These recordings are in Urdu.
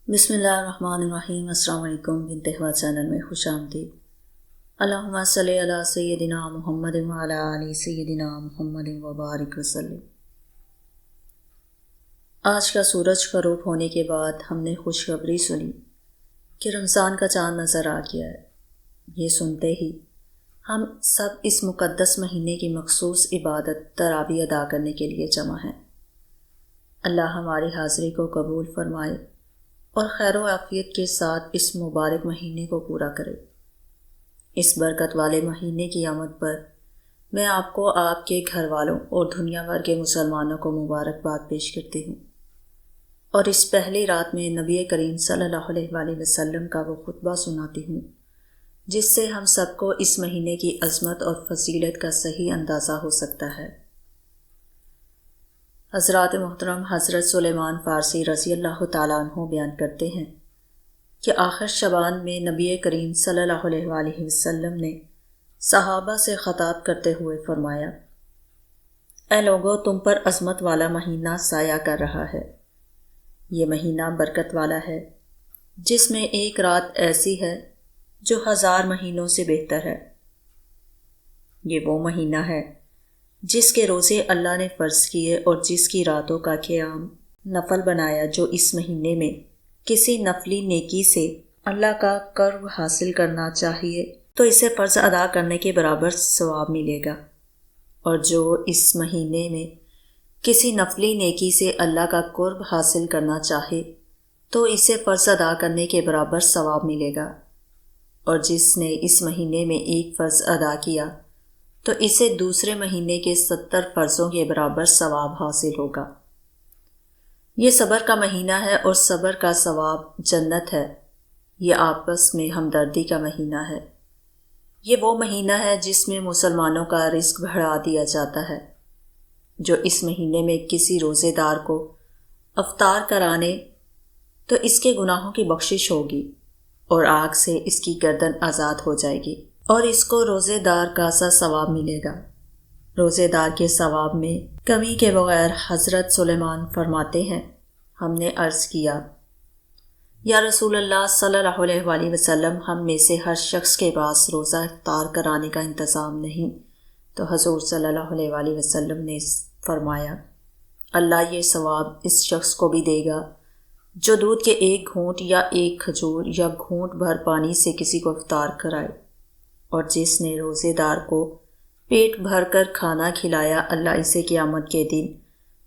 بسم اللہ الرحمن الرحیم۔ السلام علیکم۔ بنت ہوا چینل میں خوش آمدید۔ اللہم صلی علی سیدنا محمد وعلی آل سیدنا محمد وبارک وسلم۔ آج کا سورج غروب ہونے کے بعد ہم نے خوشخبری سنی کہ رمضان کا چاند نظر آ گیا ہے۔ یہ سنتے ہی ہم سب اس مقدس مہینے کی مخصوص عبادت تراویح ادا کرنے کے لیے جمع ہیں۔ اللہ ہماری حاضری کو قبول فرمائے اور خیر و عافیت کے ساتھ اس مبارک مہینے کو پورا کرے۔ اس برکت والے مہینے کی آمد پر میں آپ کو، آپ کے گھر والوں اور دنیا بھر کے مسلمانوں کو مبارکباد پیش کرتی ہوں، اور اس پہلی رات میں نبی کریم صلی اللہ علیہ وآلہ وسلم کا وہ خطبہ سناتی ہوں جس سے ہم سب کو اس مہینے کی عظمت اور فضیلت کا صحیح اندازہ ہو سکتا ہے۔ حضرات محترم حضرت سلیمان فارسی رضی اللہ تعالیٰ عنہ بیان کرتے ہیں کہ آخر شعبان میں نبی کریم صلی اللہ علیہ وآلہ وسلم نے صحابہ سے خطاب کرتے ہوئے فرمایا: اے لوگو، تم پر عظمت والا مہینہ سایہ کر رہا ہے۔ یہ مہینہ برکت والا ہے جس میں ایک رات ایسی ہے جو 1000 مہینوں سے بہتر ہے۔ یہ وہ مہینہ ہے جس کے روزے اللہ نے فرض کیے اور جس کی راتوں کا قیام نفل بنایا۔ جو اس مہینے میں کسی نفلی نیکی سے اللہ کا قرب حاصل کرنا چاہیے تو اسے فرض ادا کرنے کے برابر ثواب ملے گا، اور جو اس مہینے میں کسی نفلی نیکی سے اللہ کا قرب حاصل کرنا چاہے تو اسے فرض ادا کرنے کے برابر ثواب ملے گا، اور جس نے اس مہینے میں ایک فرض ادا کیا تو اسے دوسرے مہینے کے 70 فرضوں کے برابر ثواب حاصل ہوگا۔ یہ صبر کا مہینہ ہے اور صبر کا ثواب جنت ہے۔ یہ آپس میں ہمدردی کا مہینہ ہے۔ یہ وہ مہینہ ہے جس میں مسلمانوں کا رزق بڑھا دیا جاتا ہے۔ جو اس مہینے میں کسی روزے دار کو افطار کرانے تو اس کے گناہوں کی بخشش ہوگی اور آگ سے اس کی گردن آزاد ہو جائے گی، اور اس کو روزے دار کا سا ثواب ملے گا۔ روزے دار کے ثواب میں کمی کے بغیر حضرت سلیمان فرماتے ہیں: ہم نے عرض کیا، یا رسول اللہ صلی اللہ علیہ وآلہ وسلم، ہم میں سے ہر شخص کے پاس روزہ افطار کرانے کا انتظام نہیں؟ تو حضور صلی اللہ علیہ وآلہ وسلم نے فرمایا: اللہ یہ ثواب اس شخص کو بھی دے گا جو دودھ کے ایک گھونٹ یا ایک کھجور یا گھونٹ بھر پانی سے کسی کو افطار کرائے، اور جس نے روزے دار کو پیٹ بھر کر کھانا کھلایا، اللہ اسے قیامت کے دن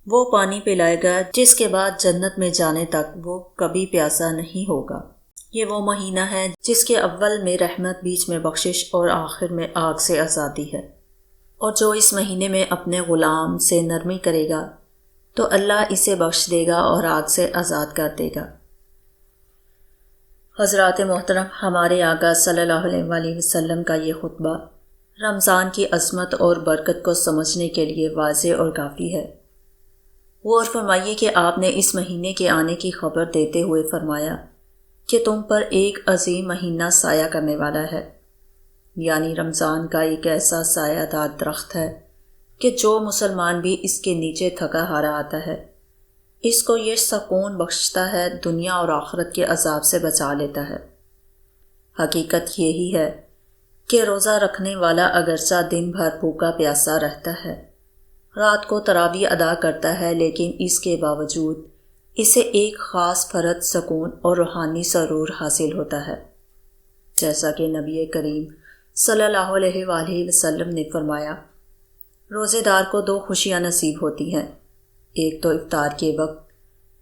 وہ پانی پلائے گا جس کے بعد جنت میں جانے تک وہ کبھی پیاسا نہیں ہوگا۔ یہ وہ مہینہ ہے جس کے اول میں رحمت، بیچ میں بخشش اور آخر میں آگ سے آزادی ہے، اور جو اس مہینے میں اپنے غلام سے نرمی کرے گا تو اللہ اسے بخش دے گا اور آگ سے آزاد کر دے گا۔ حضرات محترم، ہمارے آقا صلی اللہ علیہ وآلہ وسلم کا یہ خطبہ رمضان کی عظمت اور برکت کو سمجھنے کے لیے واضح اور کافی ہے۔ غور فرمائیے کہ آپ نے اس مہینے کے آنے کی خبر دیتے ہوئے فرمایا کہ تم پر ایک عظیم مہینہ سایہ کرنے والا ہے، یعنی رمضان کا ایک ایسا سایہ دار درخت ہے کہ جو مسلمان بھی اس کے نیچے تھکا ہارا آتا ہے، اس کو یہ سکون بخشتا ہے، دنیا اور آخرت کے عذاب سے بچا لیتا ہے۔ حقیقت یہی ہے کہ روزہ رکھنے والا اگرچہ دن بھر بھوکا پیاسا رہتا ہے، رات کو تراویح ادا کرتا ہے، لیکن اس کے باوجود اسے ایک خاص فرد سکون اور روحانی سرور حاصل ہوتا ہے، جیسا کہ نبی کریم صلی اللہ علیہ وآلہ وسلم نے فرمایا: روزے دار کو 2 خوشیاں نصیب ہوتی ہیں، ایک تو افطار کے وقت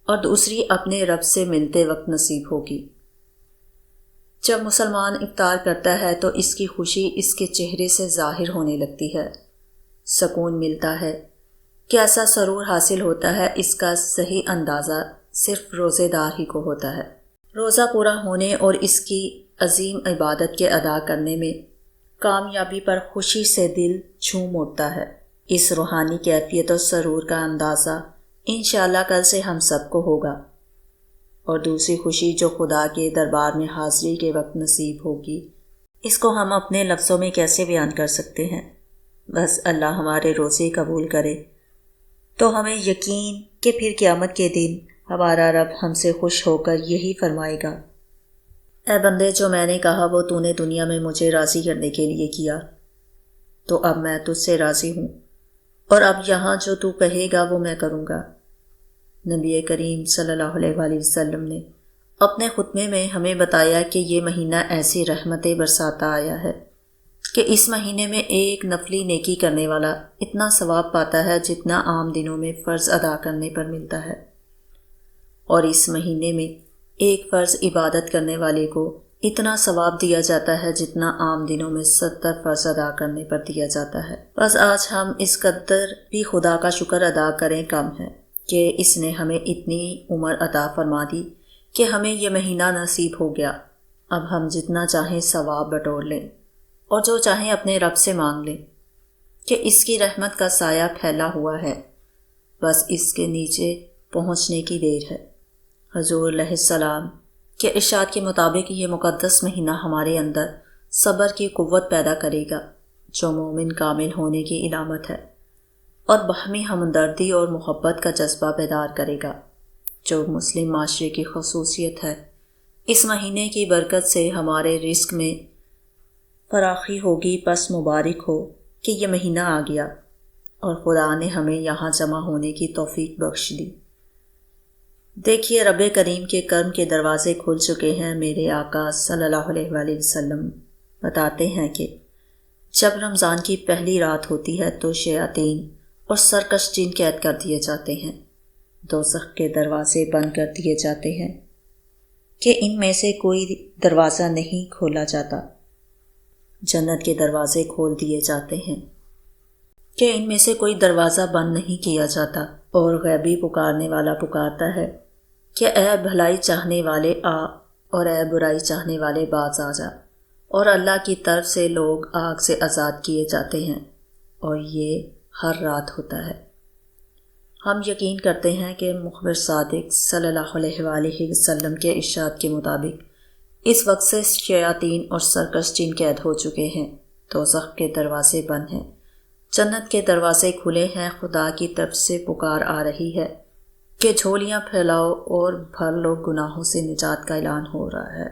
اور دوسری اپنے رب سے ملتے وقت نصیب ہوگی۔ جب مسلمان افطار کرتا ہے تو اس کی خوشی اس کے چہرے سے ظاہر ہونے لگتی ہے، سکون ملتا ہے، کیسا سرور حاصل ہوتا ہے، اس کا صحیح اندازہ صرف روزے دار ہی کو ہوتا ہے۔ روزہ پورا ہونے اور اس کی عظیم عبادت کے ادا کرنے میں کامیابی پر خوشی سے دل جھوم اٹھتا ہے۔ اس روحانی کیفیت و سرور کا اندازہ انشاءاللہ کل سے ہم سب کو ہوگا، اور دوسری خوشی جو خدا کے دربار میں حاضری کے وقت نصیب ہوگی، اس کو ہم اپنے لفظوں میں کیسے بیان کر سکتے ہیں؟ بس اللہ ہمارے روزے قبول کرے تو ہمیں یقین کہ پھر قیامت کے دن ہمارا رب ہم سے خوش ہو کر یہی فرمائے گا، اے بندے، جو میں نے کہا وہ تو نے دنیا میں مجھے راضی کرنے کے لیے کیا، تو اب میں تجھ سے راضی ہوں، اور اب یہاں جو تو کہے گا وہ میں کروں گا۔ نبی کریم صلی اللہ علیہ وآلہ وسلم نے اپنے خطبے میں ہمیں بتایا کہ یہ مہینہ ایسی رحمتیں برساتا آیا ہے کہ اس مہینے میں ایک نفلی نیکی کرنے والا اتنا ثواب پاتا ہے جتنا عام دنوں میں فرض ادا کرنے پر ملتا ہے، اور اس مہینے میں ایک فرض عبادت کرنے والے کو اتنا ثواب دیا جاتا ہے جتنا عام دنوں میں 70 فرض ادا کرنے پر دیا جاتا ہے۔ بس آج ہم اس قدر بھی خدا کا شکر ادا کریں کم ہے کہ اس نے ہمیں اتنی عمر عطا فرما دی کہ ہمیں یہ مہینہ نصیب ہو گیا۔ اب ہم جتنا چاہیں ثواب بٹور لیں اور جو چاہیں اپنے رب سے مانگ لیں کہ اس کی رحمت کا سایہ پھیلا ہوا ہے، بس اس کے نیچے پہنچنے کی دیر ہے۔ حضور علیہ السلام کے ارشاد کے مطابق یہ مقدس مہینہ ہمارے اندر صبر کی قوت پیدا کرے گا، جو مومن کامل ہونے کی علامت ہے، اور باہمی ہمدردی اور محبت کا جذبہ بیدار کرے گا، جو مسلم معاشرے کی خصوصیت ہے۔ اس مہینے کی برکت سے ہمارے رزق میں فراخی ہوگی، پس مبارک ہو کہ یہ مہینہ آ گیا اور خدا نے ہمیں یہاں جمع ہونے کی توفیق بخش دی۔ دیکھیے، رب کریم کے کرم کے دروازے کھل چکے ہیں۔ میرے آقا صلی اللہ علیہ وآلہ وسلم بتاتے ہیں کہ جب رمضان کی پہلی رات ہوتی ہے تو شیاطین اور سرکش جن قید کر دیے جاتے ہیں، دوزخ کے دروازے بند کر دیے جاتے ہیں کہ ان میں سے کوئی دروازہ نہیں کھولا جاتا، جنت کے دروازے کھول دیے جاتے ہیں کہ ان میں سے کوئی دروازہ بند نہیں کیا جاتا، اور غیبی پکارنے والا پکارتا ہے کہ اے بھلائی چاہنے والے آ، اور اے برائی چاہنے والے باز آ جا، اور اللہ کی طرف سے لوگ آگ سے آزاد کیے جاتے ہیں، اور یہ ہر رات ہوتا ہے۔ ہم یقین کرتے ہیں کہ مخبر صادق صلی اللہ علیہ وآلہ وسلم کے ارشاد کے مطابق اس وقت سے شیاطین اور سرکش جن قید ہو چکے ہیں، دوزخ کے دروازے بند ہیں، جنت کے دروازے کھلے ہیں، خدا کی طرف سے پکار آ رہی ہے کہ جھولیاں پھیلاؤ اور بھر لو، گناہوں سے نجات کا اعلان ہو رہا ہے۔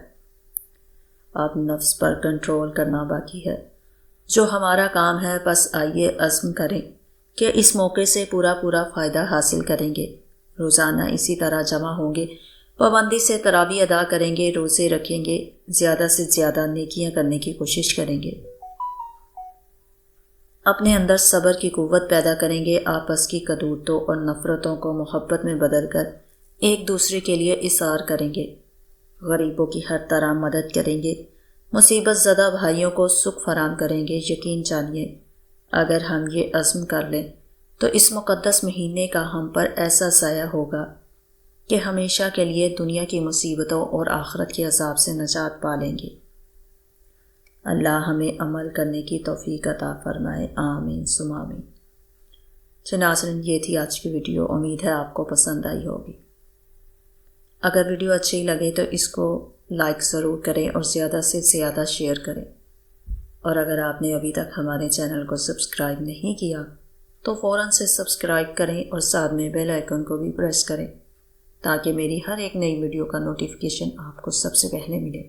اب نفس پر کنٹرول کرنا باقی ہے، جو ہمارا کام ہے۔ بس آئیے عزم کریں کہ اس موقع سے پورا فائدہ حاصل کریں گے۔ روزانہ اسی طرح جمع ہوں گے، پابندی سے تراویح ادا کریں گے، روزے رکھیں گے، زیادہ سے زیادہ نیکیاں کرنے کی کوشش کریں گے، اپنے اندر صبر کی قوت پیدا کریں گے، آپس کی کدورتوں اور نفرتوں کو محبت میں بدل کر ایک دوسرے کے لیے اثار کریں گے، غریبوں کی ہر طرح مدد کریں گے، مصیبت زدہ بھائیوں کو سکھ فراہم کریں گے۔ یقین جانیے، اگر ہم یہ عزم کر لیں تو اس مقدس مہینے کا ہم پر ایسا سایہ ہوگا کہ ہمیشہ کے لیے دنیا کی مصیبتوں اور آخرت کے عذاب سے نجات پا لیں گے۔ اللہ ہمیں عمل کرنے کی توفیق عطا فرمائے، آمین ثم آمین۔ ناظرین، یہ تھی آج کی ویڈیو، امید ہے آپ کو پسند آئی ہوگی۔ اگر ویڈیو اچھی لگے تو اس کو لائک ضرور کریں اور زیادہ سے زیادہ شیئر کریں، اور اگر آپ نے ابھی تک ہمارے چینل کو سبسکرائب نہیں کیا تو فوراً سے سبسکرائب کریں اور ساتھ میں بیل آئیکن کو بھی پریس کریں تاکہ میری ہر ایک نئی ویڈیو کا نوٹیفیکیشن آپ کو سب سے پہلے ملے۔